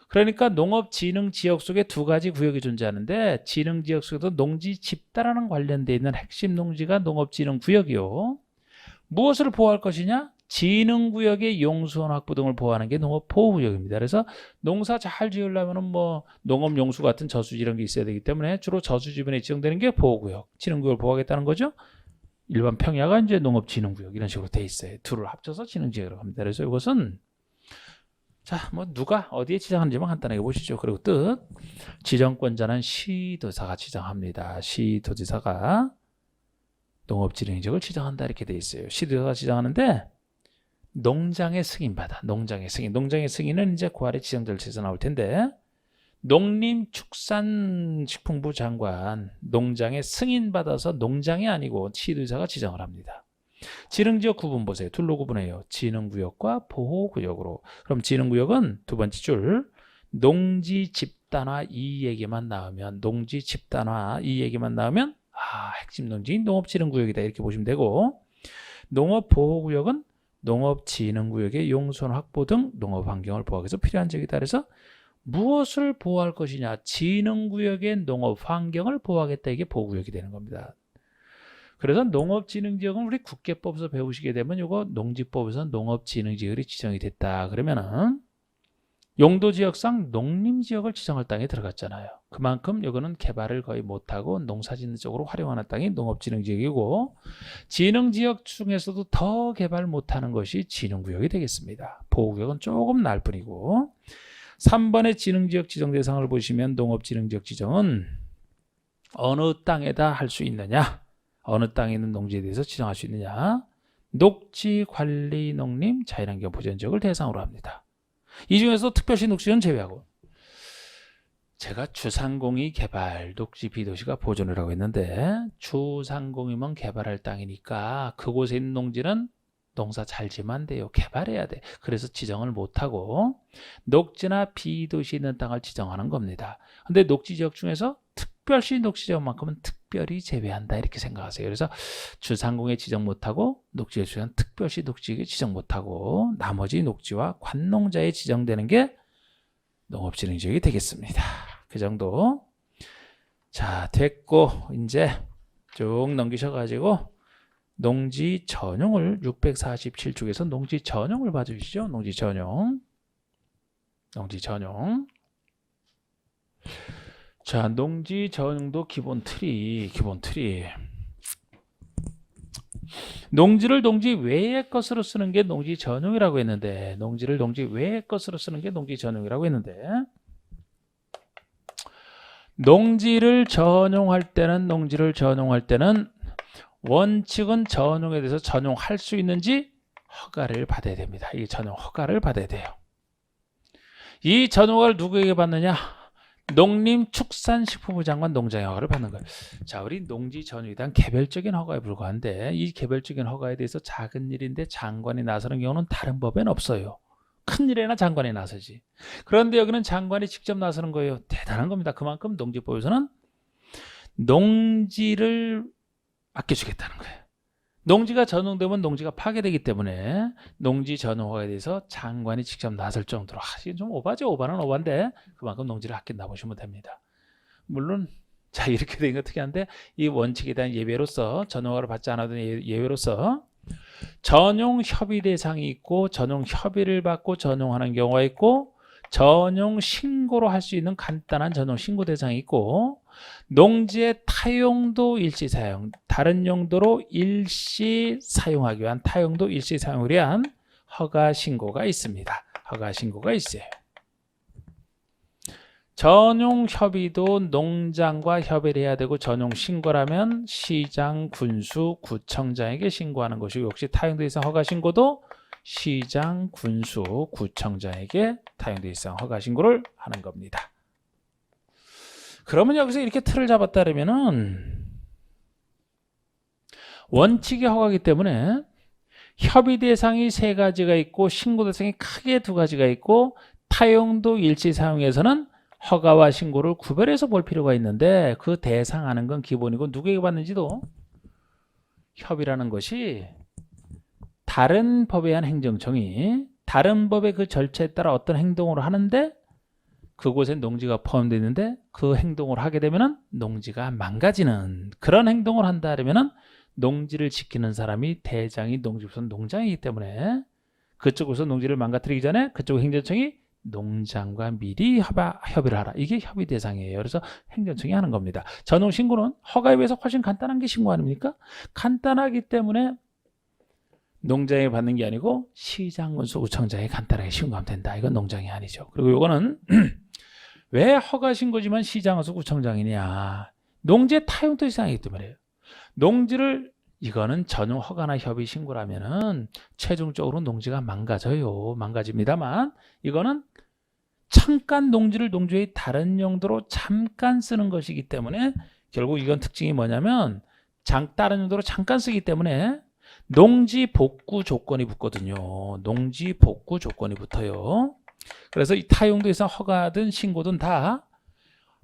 S1: 그러니까 농업진흥지역 속에 두 가지 구역이 존재하는데 진흥지역 속에도 농지 집단화랑 관련되어 있는 핵심 농지가 농업진흥구역이요. 무엇을 보호할 것이냐? 진흥구역의 용수원 확보 등을 보호하는 게 농업보호구역입니다. 그래서 농사 잘 지으려면 뭐 농업용수 같은 저수지 이런 게 있어야 되기 때문에 주로 저수 주변에 지정되는 게 보호구역, 진흥구역을 보호하겠다는 거죠. 일반 평야가 이제 농업진흥구역 이런 식으로 돼 있어요. 둘을 합쳐서 진흥지역이라고 합니다. 그래서 이것은 자, 뭐 누가 어디에 지정하는지만 간단하게 보시죠. 그리고 뜻 지정권자는 시도지사가 지정합니다. 시도지사가 농업진흥지역을 지정한다 이렇게 돼 있어요. 시도지사가 지정하는데 농장의 승인받아. 농장의 승인은 이제 그 아래 지정 절차에서 나올 텐데 농림축산식품부 장관 농장의 승인받아서 농장이 아니고 시도지사가 지정을 합니다. 진흥지역 구분 보세요. 둘로 구분해요. 진흥구역과 보호구역으로. 그럼 진흥구역은 두 번째 줄 농지 집단화 이 얘기만 나오면 핵심 농지인 농업진흥구역이다 이렇게 보시면 되고 농업보호구역은 농업진흥구역의 용수원 확보 등 농업환경을 보호하기 위해서 필요한 지역이다. 그래서 무엇을 보호할 것이냐? 진흥구역의 농업환경을 보호하겠다. 이게 보호구역이 되는 겁니다. 그래서 농업진흥지역은 우리 국계법에서 배우시게 되면 이거 농지법에서 농업진흥지역이 지정이 됐다. 그러면은 용도지역상 농림지역을 지정할 땅에 들어갔잖아요. 그만큼 이거는 개발을 거의 못하고 농사짓는 쪽으로 활용하는 땅이 농업진흥지역이고 진흥지역 중에서도 더 개발 못하는 것이 진흥구역이 되겠습니다. 보호구역은 조금 날 뿐이고 3번의 진흥지역 지정 대상을 보시면 농업진흥지역 지정은 어느 땅에다 할 수 있느냐? 어느 땅에 있는 농지에 대해서 지정할 수 있느냐? 녹지 관리 농림 자연환경 보전 지역을 대상으로 합니다. 이 중에서 특별시 녹지는 제외하고 제가 주상공이 개발, 녹지 비도시가 보존이라고 했는데 주상공이면 개발할 땅이니까 그곳에 있는 농지는 농사 잘 지면 안 돼요. 개발해야 돼. 그래서 지정을 못하고 녹지나 비도시 있는 땅을 지정하는 겁니다. 근데 녹지 지역 중에서 특별시 녹지 지역만큼은 특별히 제외한다 이렇게 생각하세요. 그래서 주상공에 지정 못하고 녹지에 지정 특별시 녹지에 지정 못하고 나머지 녹지와 관농자에 지정되는 게 농업진흥지역이 되겠습니다. 그 정도. 자, 됐고 이제 쭉 넘기셔가지고 농지 전용을 647쪽에서 농지 전용을 봐주시죠. 농지 전용. 농지 전용. 자, 농지 전용도 기본 틀이. 농지를 농지 외의 것으로 쓰는 게 농지 전용이라고 했는데, 농지를 농지 외의 것으로 쓰는 게 농지 전용이라고 했는데, 농지를 전용할 때는 원칙은 전용에 대해서 전용할 수 있는지 허가를 받아야 됩니다. 이 전용 허가를 받아야 돼요. 이 전용 허가를 누구에게 받느냐? 농림축산식품부 장관 농장의 허가를 받는 거예요. 자, 우리 농지 전용에 대한 개별적인 허가에 불과한데, 이 개별적인 허가에 대해서 작은 일인데 장관이 나서는 경우는 다른 법에는 없어요. 큰 일에나 장관이 나서지. 그런데 여기는 장관이 직접 나서는 거예요. 대단한 겁니다. 그만큼 농지법에서는 농지를 아껴주겠다는 거예요. 농지가 전용되면 농지가 파괴되기 때문에 농지 전용화에 대해서 장관이 직접 나설 정도로, 이게 좀 오바죠. 오바는 오바인데 그만큼 농지를 아낀다 보시면 됩니다. 물론 자, 이렇게 된 거 특이한데, 이 원칙에 대한 예외로서, 전용화를 받지 않아도 예외로서 전용 협의 대상이 있고, 전용 협의를 받고 전용하는 경우가 있고, 전용 신고로 할 수 있는 간단한 전용 신고 대상이 있고, 농지의 타용도 일시 사용, 다른 용도로 일시 사용하기 위한, 타용도 일시 사용을 위한 허가 신고가 있습니다. 허가 신고가 있어요. 전용 협의도 농장과 협의를 해야 되고, 전용 신고라면 시장, 군수, 구청장에게 신고하는 것이고, 역시 타용도 이상 허가 신고도 시장, 군수, 구청장에게 타용도 이상 허가 신고를 하는 겁니다. 그러면 여기서 이렇게 틀을 잡았다면은, 원칙이 허가이기 때문에 협의 대상이 세 가지가 있고, 신고 대상이 크게 두 가지가 있고, 타용도 일시 사용에서는 허가와 신고를 구별해서 볼 필요가 있는데, 그 대상하는 건 기본이고, 누구에게 받는지도, 협의라는 것이 다른 법에 의한 행정청이 다른 법의 그 절차에 따라 어떤 행동을 하는데, 그곳에 농지가 포함되어 있는데 그 행동을 하게 되면은 농지가 망가지는 그런 행동을 한다 하면은, 농지를 지키는 사람이 대장이 농지부선 농장이기 때문에 그쪽에서 농지를 망가뜨리기 전에 그쪽 행정청이 농장과 미리 협의를 하라. 이게 협의 대상이에요. 그래서 행정청이 하는 겁니다. 전용 신고는 허가에 비해서 훨씬 간단한 게 신고 아닙니까? 간단하기 때문에 농장에 받는 게 아니고 시장, 군수, 구청장에 간단하게 신고하면 된다. 이건 농장이 아니죠. 그리고 이거는 왜 허가 신고지만 시장, 군수, 구청장이냐? 농지의 타용도 이상이기 때문에요. 농지를, 이거는 전용 허가나 협의 신고라면은 최종적으로 농지가 망가져요. 망가집니다만, 이거는 잠깐 농지를 농지의 다른 용도로 잠깐 쓰는 것이기 때문에, 결국 이건 특징이 뭐냐면 다른 용도로 잠깐 쓰기 때문에 농지 복구 조건이 붙거든요. 농지 복구 조건이 붙어요. 그래서 이 타용도 이상 허가든 신고든 다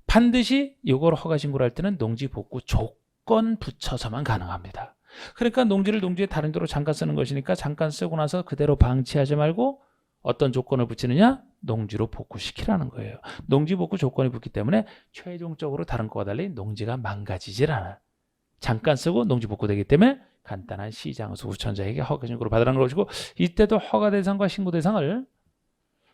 S1: 반드시 이걸 허가 신고를 할 때는 농지 복구 조건 붙여서만 가능합니다. 그러니까 농지를 농지의 다른 데로 잠깐 쓰는 것이니까 잠깐 쓰고 나서 그대로 방치하지 말고 어떤 조건을 붙이느냐? 농지로 복구시키라는 거예요. 농지 복구 조건이 붙기 때문에 최종적으로 다른 거와 달리 농지가 망가지질 않아요. 잠깐 쓰고 농지 복구되기 때문에 간단한 시장에서 구청장에게 허가 신고를 받으라는 것이고, 이때도 허가 대상과 신고 대상을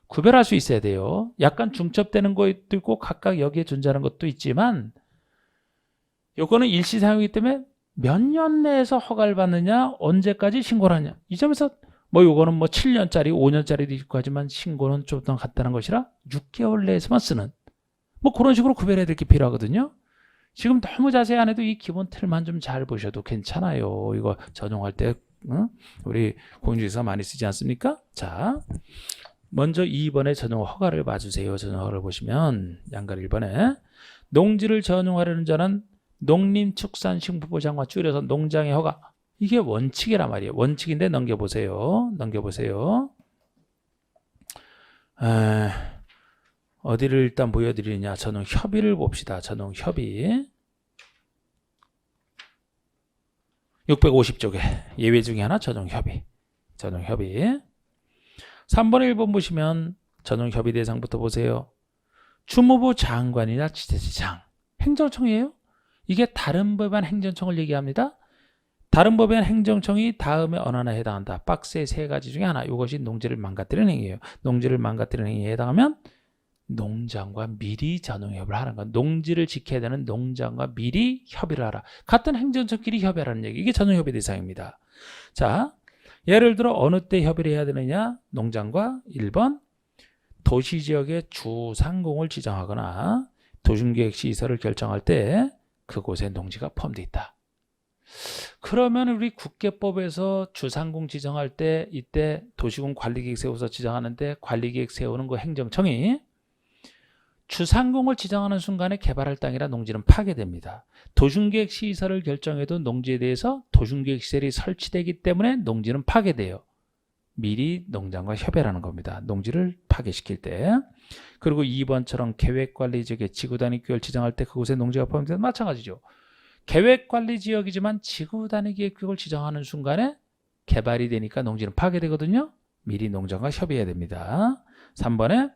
S1: 구별할 수 있어야 돼요. 약간 중첩되는 것도 있고 각각 여기에 존재하는 것도 있지만, 요거는 일시 사용이기 때문에 몇 년 내에서 허가를 받느냐, 언제까지 신고를 하냐, 이 점에서 요거는 7년짜리, 5년짜리도 있고 하지만 신고는 좀 더 간단한 것이라 6개월 내에서만 쓰는, 그런 식으로 구별해야 될 게 필요하거든요. 지금 너무 자세히 안 해도 이 기본 틀만 좀 잘 보셔도 괜찮아요. 이거 전용할 때 우리 공인중개사 많이 쓰지 않습니까? 자, 먼저 2번에 전용 허가를 봐주세요. 전용 허가를 보시면 양가 1번에 농지를 전용하려는 자는 농림축산식품부 장관, 줄여서 농장의 허가, 이게 원칙이란 말이에요. 원칙인데 넘겨보세요. 어디를 일단 보여드리느냐? 전용 협의를 봅시다. 전용 협의 650쪽에 예외 중에 하나 전용 협의. 3번에 1번 보시면 전용 협의 대상부터 보세요. 주무부 장관이나 지자체장, 행정청이에요. 이게 다른 법안 행정청을 얘기합니다. 다른 법에는 행정청이 다음에 어느 하나에 해당한다. 박스의 세 가지 중에 하나. 이것이 농지를 망가뜨리는 행위예요. 농지를 망가뜨리는 행위에 해당하면 농장과 미리 전용협의를 하는 것. 농지를 지켜야 되는 농장과 미리 협의를 하라. 같은 행정청끼리 협의하라는 얘기. 이게 전용협의 대상입니다. 자, 예를 들어 어느 때 협의를 해야 되느냐? 농장과 1번 도시지역의 주상공을 지정하거나 도심계획 시설을 결정할 때 그곳에 농지가 포함되어 있다. 그러면 우리 국계법에서 주상공 지정할 때 이때 도시공 관리계획 세워서 지정하는데 관리계획 세우는 그 행정청이 주상공을 지정하는 순간에 개발할 땅이라 농지는 파괴됩니다. 도심계획 시설을 결정해도 농지에 대해서 도심계획 시설이 설치되기 때문에 농지는 파괴돼요. 미리 농장과 협의하는 겁니다. 농지를 파괴시킬 때. 그리고 2번처럼 계획관리지역의 지구단위 구역을 지정할 때 그곳에 농지가 포함되는 마찬가지죠. 계획관리지역이지만 지구단위 계획구역을 지정하는 순간에 개발이 되니까 농지는 파괴되거든요. 미리 농장과 협의해야 됩니다. 3번에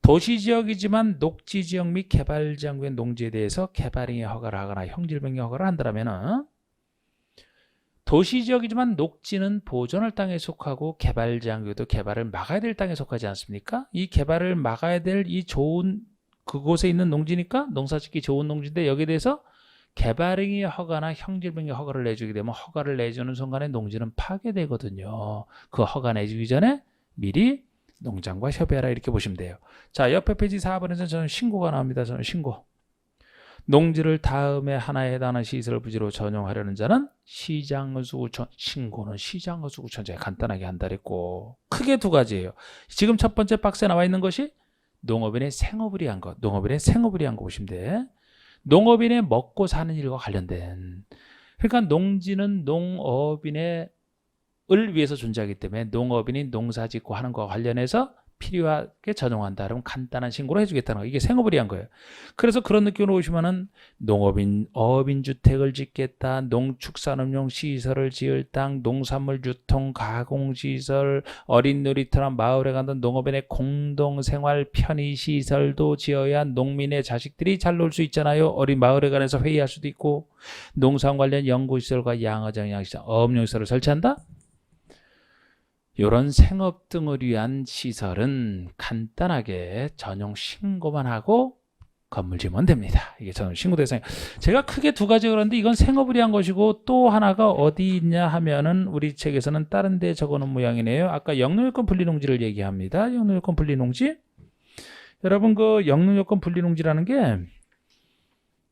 S1: 도시지역이지만 녹지지역 및 개발지역의 농지에 대해서 개발행위 허가를 하거나 형질병의 허가를 한다면 도시지역이지만 녹지는 보존할 땅에 속하고 개발지역도 개발을 막아야 될 땅에 속하지 않습니까? 이 개발을 막아야 될 이 좋은 그곳에 있는 농지니까 농사짓기 좋은 농지인데 여기에 대해서 개발행위 허가나 형질병의 허가를 내주게 되면 허가를 내주는 순간에 농지는 파괴되거든요. 그 허가 내주기 전에 미리 농장과 협의하라 이렇게 보시면 돼요. 자, 옆에 페이지 4번에서는 저는 신고가 나옵니다. 저는 신고. 농지를 다음에 하나에 해당하는 시설 부지로 전용하려는 자는 시장의수구청, 신고는 시장의수구청장이 간단하게 한다 그랬고 크게 두 가지예요. 지금 첫 번째 박스에 나와 있는 것이 농업인의 생업을 위한 것, 농업인의 생업을 위한 거 보시면 돼. 농업인의 먹고 사는 일과 관련된, 그러니까 농지는 농업인의 을 위해서 존재하기 때문에 농업인이 농사 짓고 하는 것과 관련해서 필요하게 전용한다. 그러면 간단한 신고를 해주겠다는 거. 이게 생업을 위한 거예요. 그래서 그런 느낌으로 보시면은 농업인, 어업인주택을 짓겠다. 농축산업용 시설을 지을 땅, 농산물 유통 가공시설, 어린 놀이터나 마을에 가는 농업인의 공동생활 편의시설도 지어야 농민의 자식들이 잘 놀 수 있잖아요. 어린 마을에 관해서 회의할 수도 있고 농산 관련 연구시설과 양어장, 양시장, 어업용시설을 설치한다. 이런 생업 등을 위한 시설은 간단하게 전용 신고만 하고 건물 지으면 됩니다. 이게 전용 신고 대상이에요. 제가 크게 두 가지 그런데 이건 생업을 위한 것이고 또 하나가 어디 있냐 하면은 우리 책에서는 다른 데 적어놓은 모양이네요. 아까 영농요건 분리농지를 얘기합니다. 영농요건 분리농지. 여러분 그 영농요건 분리농지라는 게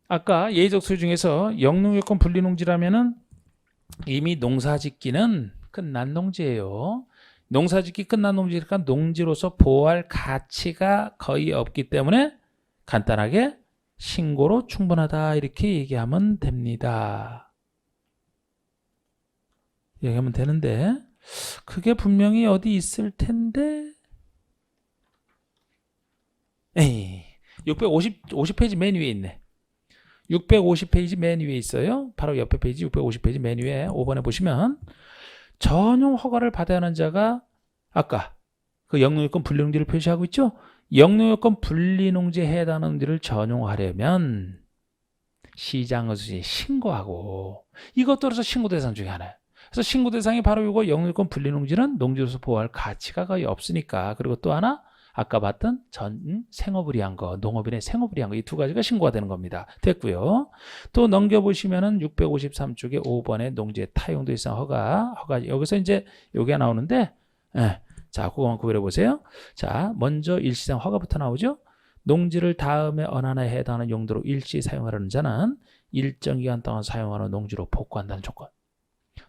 S1: 아까 예의적 소유 중에서 영농요건 분리농지라면은 이미 농사짓기는 끝난 농지예요. 농사짓기 끝난 농지니까 농지로서 보호할 가치가 거의 없기 때문에 간단하게 신고로 충분하다 이렇게 얘기하면 됩니다. 얘기하면 되는데 그게 분명히 어디 있을 텐데 650페이지 맨 위에 있네. 650페이지 맨 위에 있어요. 바로 옆에 페이지 650페이지 맨 위에 5번에 보시면 전용 허가를 받아야 하는 자가 아까 그 영농요건 분리농지를 표시하고 있죠. 영농요건 분리농지에 해당하는 농지를 전용하려면 시장의수에 신고하고 이것도 그래서 신고 대상 중에 하나예요. 그래서 신고 대상이 바로 이거 영농요건 분리농지는 농지로서 보호할 가치가 거의 없으니까. 그리고 또 하나 아까 봤던 생업을 위한 거, 농업인의 생업을 위한 거, 이 두 가지가 신고가 되는 겁니다. 됐고요. 또 넘겨보시면은 653쪽에 5번에 농지의 타용도 일상 허가 여기서 이제 요게 나오는데, 자, 그거만 구별해 보세요. 자, 먼저 일시상 허가부터 나오죠. 농지를 다음에 어느 하나에 해당하는 용도로 일시 사용하려는 자는 일정 기간 동안 사용하는 농지로 복구한다는 조건.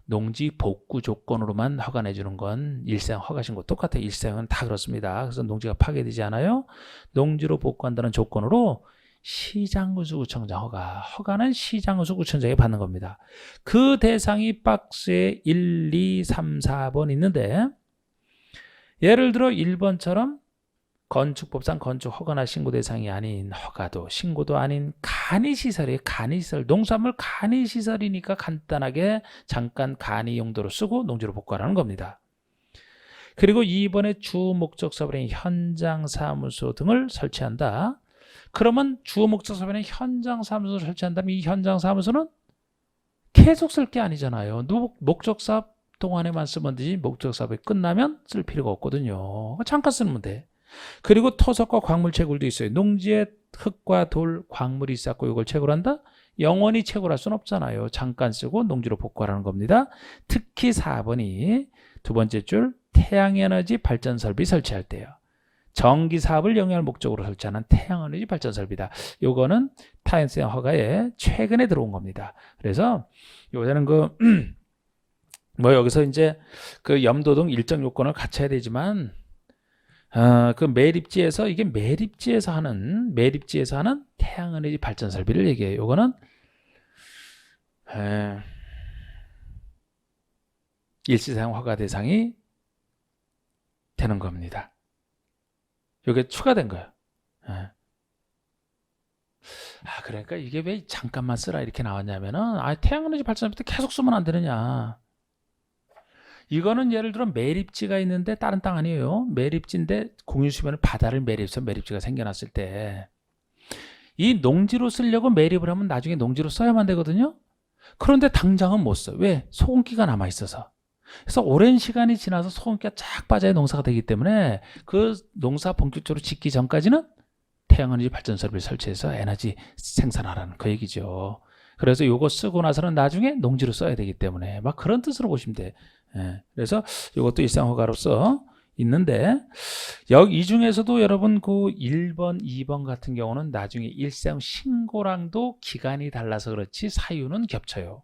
S1: 농지 복구 조건으로만 허가 내주는 건 일시사용 허가신 거 똑같아요. 일시사용은 다 그렇습니다. 그래서 농지가 파괴되지 않아요. 농지로 복구한다는 조건으로 시장의수구청장 허가는 시장의수구청장이 받는 겁니다. 그 대상이 박스에 1, 2, 3, 4번 있는데 예를 들어 1번처럼 건축법상 건축 허가나 신고 대상이 아닌 허가도 신고도 아닌 간이시설이에요. 간이시설. 농산물 간이시설이니까 간단하게 잠깐 간이 용도로 쓰고 농지로 복구하라는 겁니다. 그리고 2번에 주목적사업의 현장사무소 등을 설치한다. 그러면 주목적사업의 현장사무소를 설치한다면 이 현장사무소는 계속 쓸 게 아니잖아요. 목적사업 동안에만 쓰면 되지 목적사업이 끝나면 쓸 필요가 없거든요. 잠깐 쓰면 돼. 그리고 토속과 광물 채굴도 있어요. 농지에 흙과 돌, 광물이 쌓고 이걸 채굴한다? 영원히 채굴할 수는 없잖아요. 잠깐 쓰고 농지로 복구하라는 겁니다. 특히 4번이 두 번째 줄 태양에너지 발전 설비 설치할 때요. 전기 사업을 영위할 목적으로 설치하는 태양에너지 발전 설비다. 요거는 타인성 허가에 최근에 들어온 겁니다. 그래서 요새는 뭐 여기서 이제 그 염도 등 일정 요건을 갖춰야 되지만 그 매립지에서 이게 매립지에서 하는 태양에너지 발전 설비를 얘기해요. 요거는 일시사용 허가 대상이 되는 겁니다. 이게 추가된 거예요. 그러니까 이게 왜 잠깐만 쓰라 이렇게 나왔냐면은 태양에너지 발전할 때 계속 쓰면 안 되느냐. 이거는 예를 들어 매립지가 있는데 다른 땅 아니에요. 매립지인데 공유수변을 바다를 매립해서 매립지가 생겨났을 때 이 농지로 쓰려고 매립을 하면 나중에 농지로 써야만 되거든요. 그런데 당장은 못 써. 왜? 소금기가 남아 있어서. 그래서 오랜 시간이 지나서 소금기가 쫙 빠져야 농사가 되기 때문에 그 농사 본격적으로 짓기 전까지는 태양에너지 발전 설비를 설치해서 에너지 생산하라는 그 얘기죠. 그래서 요거 쓰고 나서는 나중에 농지로 써야 되기 때문에 막 그런 뜻으로 보시면 돼. 그래서 이것도 일상허가로서 있는데 이 중에서도 여러분 그 1번, 2번 같은 경우는 나중에 일상 신고랑도 기간이 달라서 그렇지 사유는 겹쳐요.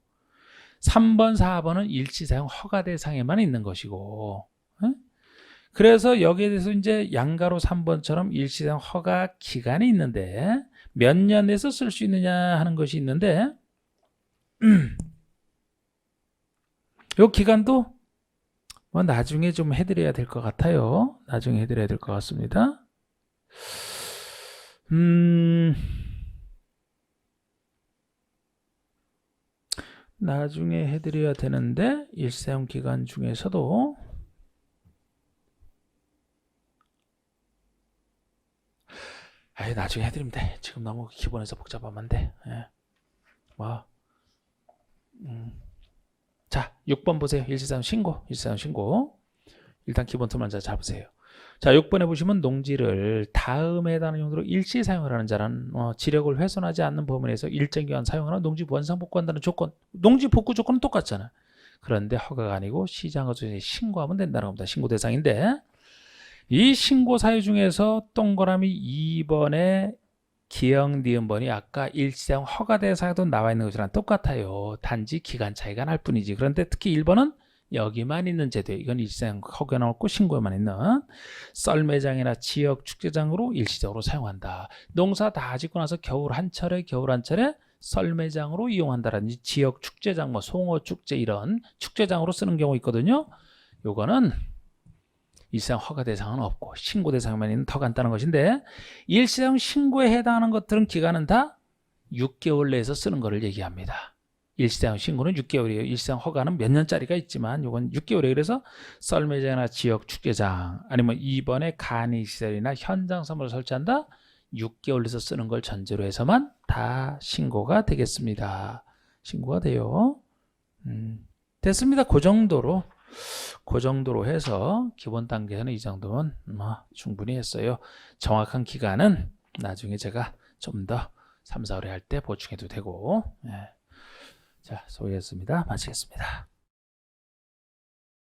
S1: 3번, 4번은 일시사용 허가 대상에만 있는 것이고 그래서 여기에 대해서 이제 양가로 3번처럼 일시사용 허가 기간이 있는데 몇 년 내에서 쓸 수 있느냐 하는 것이 있는데 이 기간도 뭐 나중에 좀 해드려야 될 것 같아요. 나중에 해드려야 될 것 같습니다. 나중에 해드려야 되는데 일사용 기간 중에서도 나중에 해드리면 돼. 지금 너무 기본에서 복잡하면 안 돼. 자, 6번 보세요. 일시사용 신고. 일단 기본 틀만 잘 잡으세요. 자, 6번에 보시면 농지를 다음에 해당하는 용도로 일시 사용을 하는 자는 지력을 훼손하지 않는 범위에서 일정 기간 사용하는 농지 원상 복구한다는 조건. 농지 복구 조건은 똑같잖아. 그런데 허가가 아니고 시장허가에 신고하면 된다는 겁니다. 신고 대상인데 이 신고 사유 중에서 동그라미 2번에 기역 니은번이 아까 일시사용 허가 대상에도 나와 있는 것이랑 똑같아요. 단지 기간 차이가 날 뿐이지. 그런데 특히 1번은 여기만 있는 제도예요. 이건 일시사용 허가는 없고 신고에만 있는 썰매장이나 지역 축제장으로 일시적으로 사용한다. 농사 다 짓고 나서 겨울 한철에 썰매장으로 이용한다라든지 지역 축제장, 뭐 송어 축제 이런 축제장으로 쓰는 경우 있거든요. 요거는 일시사용 허가 대상은 없고 신고 대상만 있는 더 간단한 것인데 일시사용 신고에 해당하는 것들은 기간은 다 6개월 내에서 쓰는 것을 얘기합니다. 일시사용 신고는 6개월이에요. 일시사용 허가는 몇 년짜리가 있지만 이건 6개월이에요. 그래서 썰매장이나 지역 축제장 아니면 이번에 간이시설이나 현장 선물을 설치한다. 6개월 내에서 쓰는 걸 전제로 해서만 다 신고가 되겠습니다. 신고가 돼요. 됐습니다. 그 정도로 해서 기본 단계에서는 이 정도면 충분히 했어요. 정확한 기간은 나중에 제가 좀 더 3, 4월에 할 때 보충해도 되고 자, 수고했습니다. 마치겠습니다.